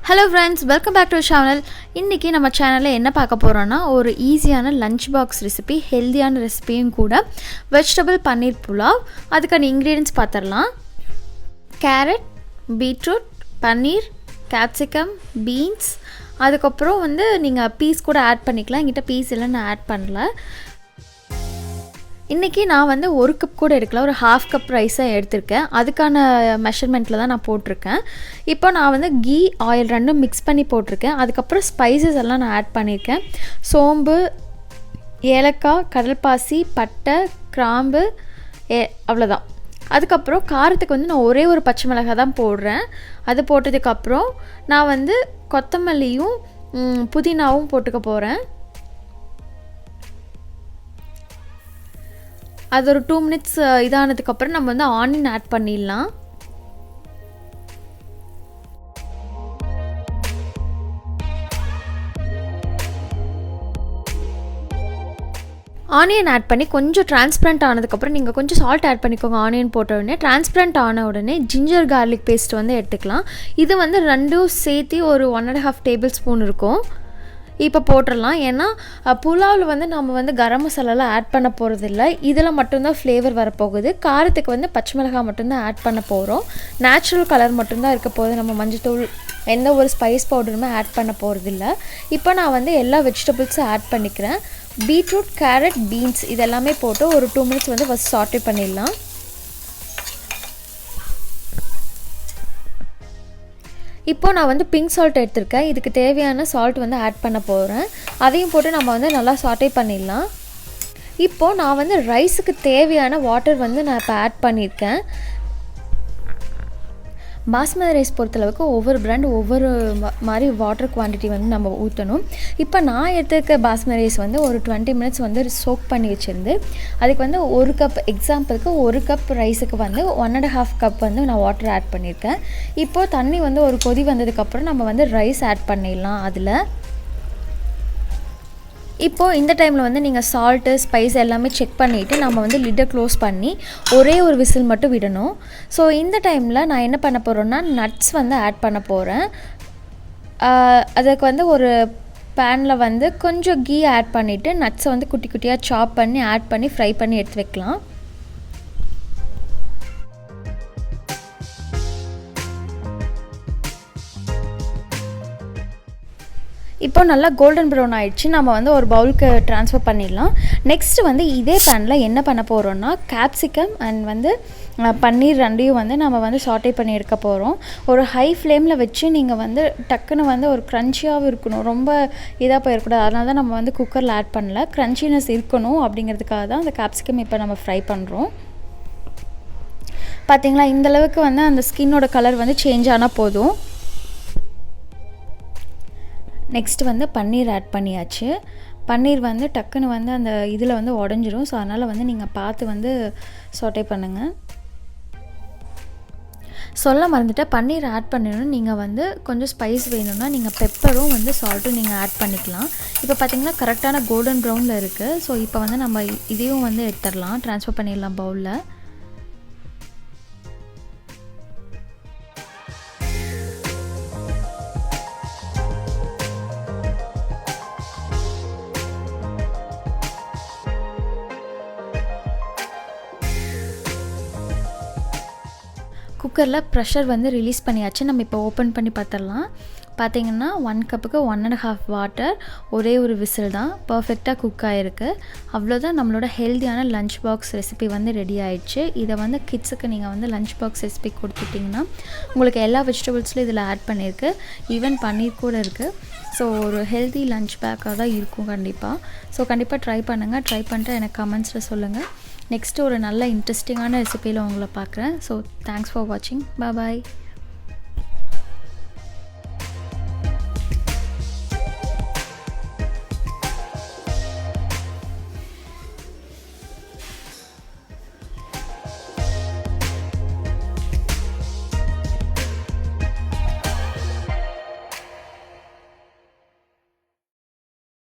Hello friends, welcome back to our channel. இன்னைக்கு நம்ம சேனல்ல என்ன பார்க்க போறோம்னா ஒரு ஈஸியான லஞ்ச் பாக்ஸ் ரெசிபி, ஹெல்தியான ரெசிபியும் கூட வெஜிடபிள் பன்னீர் புலாவ். அதுக்கான இன்கிரிடியன்ட்ஸ் பார்த்தறலாம். கேரட், பீட்ரூட், பன்னீர், கேப்சிகம், பீன்ஸ், அதுக்கப்புறம் நீங்க பீஸ் கூட ஆட் பண்ணிக்கலாம். என்கிட்ட பீஸ் இல்ல, நான் ஆட் பண்ணல. இன்றைக்கி நான் ஒரு கப் கூட எடுக்கல, ஒரு ஹாஃப் கப் ரைஸாக எடுத்திருக்கேன். அதுக்கான மெஷர்மெண்ட்டில் தான் நான் போட்டிருக்கேன். இப்போ நான் கீ ஆயில் ரெண்டும் மிக்ஸ் பண்ணி போட்டிருக்கேன். அதுக்கப்புறம் ஸ்பைசஸ் எல்லாம் நான் ஆட் பண்ணியிருக்கேன். சோம்பு, ஏலக்காய், கடல்பாசி, பட்டை, கிராம்பு, அவ்வளோதான். அதுக்கப்புறம் காரத்துக்கு நான் ஒரே ஒரு பச்சை மிளகாய் தான் போடுறேன். அது போட்டதுக்கப்புறம் நான் கொத்தமல்லியும் புதினாவும் போட்டுக்க போகிறேன். அது ஒரு 2 மினிட்ஸ் இதானதுக்கப்புறம் நம்ம ஆனியன் ஆட் பண்ணிடலாம். ஆனியன் ஆட் பண்ணி கொஞ்சம் டிரான்ஸ்பரண்ட் ஆனதுக்கப்புறம் நீங்கள் கொஞ்சம் சால்ட் ஆட் பண்ணிக்கோங்க. ஆனியன் போட்ட உடனே டிரான்ஸ்பரண்ட் ஆன உடனே ஜிஞ்சர் கார்லிக் பேஸ்ட் எடுத்துக்கலாம். இது ரெண்டும் சேர்த்து ஒரு 1.5 டேபிள் ஸ்பூன் இருக்கும். இப்போ போட்டுடலாம். ஏன்னா புலாவில் நம்ம கரம் மசாலாலாம் ஆட் பண்ண போகிறதில்ல. இதில் மட்டும்தான் ஃப்ளேவர் வரப்போகுது. காரத்துக்கு பச்சை மிளகாய் மட்டும்தான் ஆட் பண்ண போகிறோம். நேச்சுரல் கலர் மட்டும்தான் இருக்க போகுது. நம்ம மஞ்சத்தூள் எந்த ஒரு ஸ்பைஸ் பவுடருமே ஆட் பண்ண போகிறதில்ல. இப்போ நான் எல்லா வெஜிடபிள்ஸும் ஆட் பண்ணிக்கிறேன். பீட்ரூட், கேரட், பீன்ஸ் இதெல்லாமே போட்டு ஒரு 2 மினிட்ஸ் ஃபஸ்ட் சாட்டே பண்ணிடலாம். இப்போது நான் பிங்க் சால்ட் எடுத்திருக்கேன். இதுக்கு தேவையான சால்ட் ஆட் பண்ண போகிறேன். அதையும் போட்டு நம்ம நல்லா சாட்டே பண்ணிடலாம். இப்போது நான் ரைஸுக்கு தேவையான வாட்டர் நான் இப்போ ஆட் பண்ணியிருக்கேன். பாஸ்மதி ரைஸ் பொறுத்தளவுக்கு ஒவ்வொரு பிராண்ட் ஒவ்வொரு மாதிரி வாட்டர் குவான்டிட்டி நம்ம ஊற்றணும். இப்போ நான் எடுத்துக்க பாஸ்மதி ரைஸ் ஒரு 20 மினிட்ஸ் சோக் பண்ணி வச்சுருந்து அதுக்கு ஒரு கப், எக்ஸாம்பிளுக்கு ஒரு கப் ரைஸுக்கு 1.5 கப் நான் வாட்டர் ஆட் பண்ணியிருக்கேன். இப்போது தண்ணி ஒரு கொதி வந்ததுக்கப்புறம் நம்ம ரைஸ் ஆட் பண்ணிடலாம். அதில் இப்போது இந்த டைமில் நீங்கள் சால்ட்டு, ஸ்பைஸ் எல்லாமே செக் பண்ணிவிட்டு நம்ம லிட்டை க்ளோஸ் பண்ணி ஒரே ஒரு விசில் மட்டும் விடணும். ஸோ இந்த டைமில் நான் என்ன பண்ண போகிறேன்னா நட்ஸ் ஆட் பண்ண போகிறேன். அதுக்கு ஒரு பேனில் கொஞ்சம் கீ ஆட் பண்ணிவிட்டு நட்ஸை குட்டி குட்டியாக சாப் பண்ணி ஆட் பண்ணி ஃப்ரை பண்ணி எடுத்து வைக்கலாம். இப்போ நல்லா கோல்டன் ப்ரௌன் ஆகிடுச்சு. நம்ம ஒரு பவுலுக்கு ட்ரான்ஸ்ஃபர் பண்ணிடலாம். நெக்ஸ்ட்டு இதே பேனில் என்ன பண்ண போகிறோன்னா கேப்சிகம் அண்ட் பன்னீர் ரெண்டையும் நம்ம சாட்டே பண்ணி எடுக்க போகிறோம். ஒரு ஹை ஃப்ளேமில் வச்சு நீங்கள் டக்குன்னு ஒரு க்ரன்ச்சியாகவும் இருக்கணும், ரொம்ப இதாக போயிடக்கூடாது. அதனால தான் நம்ம குக்கரில் ஆட் பண்ணல. க்ரன்ச்சினஸ் இருக்கணும் அப்படிங்கிறதுக்காக தான் அந்த கேப்சிகம் இப்போ நம்ம ஃப்ரை பண்ணுறோம். பார்த்திங்களா, இந்தளவுக்கு அந்த ஸ்கின்னோட கலர் சேஞ்ச் ஆனால் போதும். நெக்ஸ்ட்டு பன்னீர் ஆட் பண்ணியாச்சு. பன்னீர் டக்குன்னு அந்த இதில் உடஞ்சிரும். ஸோ அதனால் நீங்கள் பார்த்து சாட்டே பண்ணுங்கள். சொல்ல மறந்துட்டு பன்னீர் ஆட் பண்ணிடணும். நீங்கள் கொஞ்சம் ஸ்பைஸ் வேணும்னா நீங்கள் பெப்பரும் சால்ட்டும் நீங்கள் ஆட் பண்ணிக்கலாம். இப்போ பார்த்திங்கன்னா கரெக்டான கோல்டன் ப்ரௌனில் இருக்குது. ஸோ இப்போ நம்ம இதையும் எடுத்துடலாம், ட்ரான்ஸ்ஃபர் பண்ணிடலாம் பவுலில். குக்கரில் ப்ரெஷர் ரிலீஸ் பண்ணியாச்சு. நம்ம இப்போ ஓப்பன் பண்ணி பார்த்துடலாம். பார்த்திங்கன்னா 1 கப்புக்கு 1.5 வாட்டர், ஒரே ஒரு விசில் தான். பர்ஃபெக்டாக குக் ஆகிருக்கு. அவ்வளோதான், நம்மளோட ஹெல்த்தியான லஞ்ச் பாக்ஸ் ரெசிபி ரெடி ஆகிடுச்சு. இதை கிட்ஸுக்கு நீங்கள் லஞ்ச் பாக்ஸ் ரெசிபி கொடுத்துட்டிங்கன்னா உங்களுக்கு எல்லா வெஜிடபிள்ஸ்லையும் இதில் ஆட் பண்ணியிருக்கு. ஈவன் பன்னீர் கூட இருக்குது. ஸோ ஒரு ஹெல்தி லஞ்ச் பேக்காக தான் இருக்கும் கண்டிப்பாக. ஸோ கண்டிப்பாக ட்ரை பண்ணுங்கள். ட்ரை பண்ணிட்டு எனக்கு கமெண்ட்ஸில் சொல்லுங்கள். நெக்ஸ்ட்டு ஒரு நல்ல இன்ட்ரெஸ்டிங்கான ரெசிபியில் உங்களை பார்க்குறேன். ஸோ தேங்க்ஸ் ஃபார் வாட்சிங். பாய்.